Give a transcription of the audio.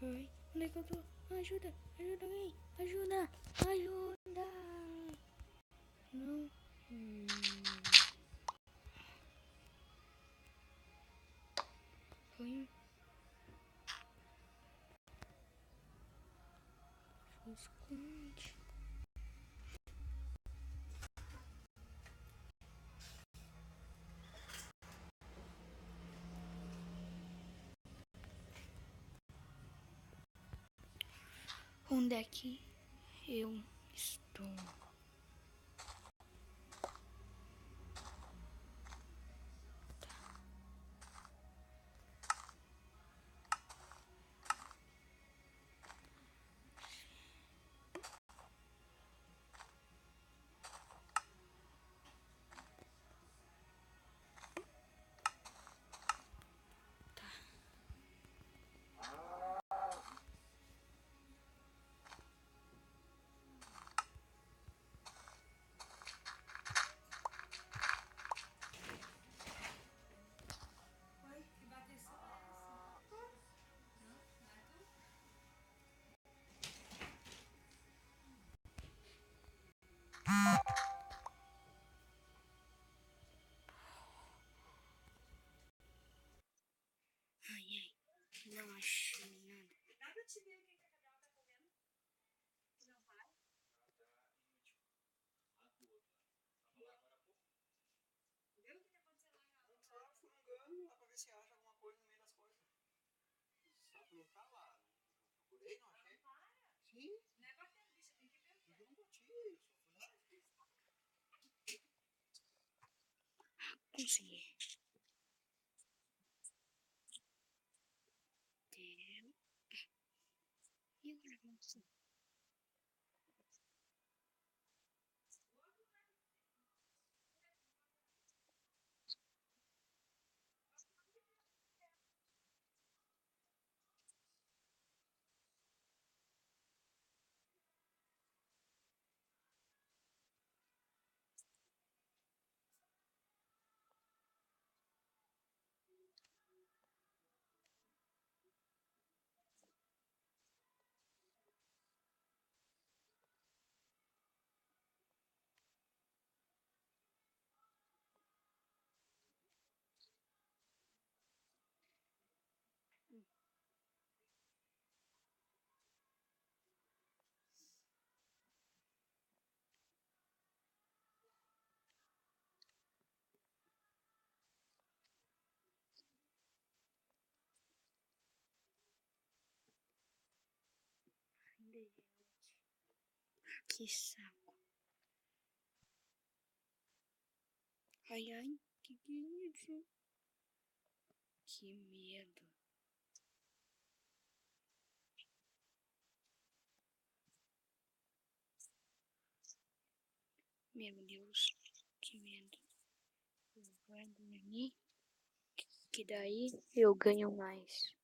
Ai, onde é que eu tô? Ajuda, ajuda alguém, ajuda, ajuda. Não. Foi. Esconde. Onde é que eu estou? Ai, não achei nada. Dá pra te ver o que a Gabriela tá comendo? Não vai? Vê o que tá acontecendo lá, Gabriela. Não, tá furungando lá pra ver se acha alguma coisa no meio das coisas. Só que não tá lá. Não procurei, não achei. Sim. Não é batendo, bicho, tem que ver o que é. Eu não bati, eu só fui lá. Consegui. Deu. E agora vamos. Ainda é de noite. Que saco. Ai, ai, que é isso? Que medo. Meu Deus, que medo. Eu vou dormir, que daí eu ganho mais.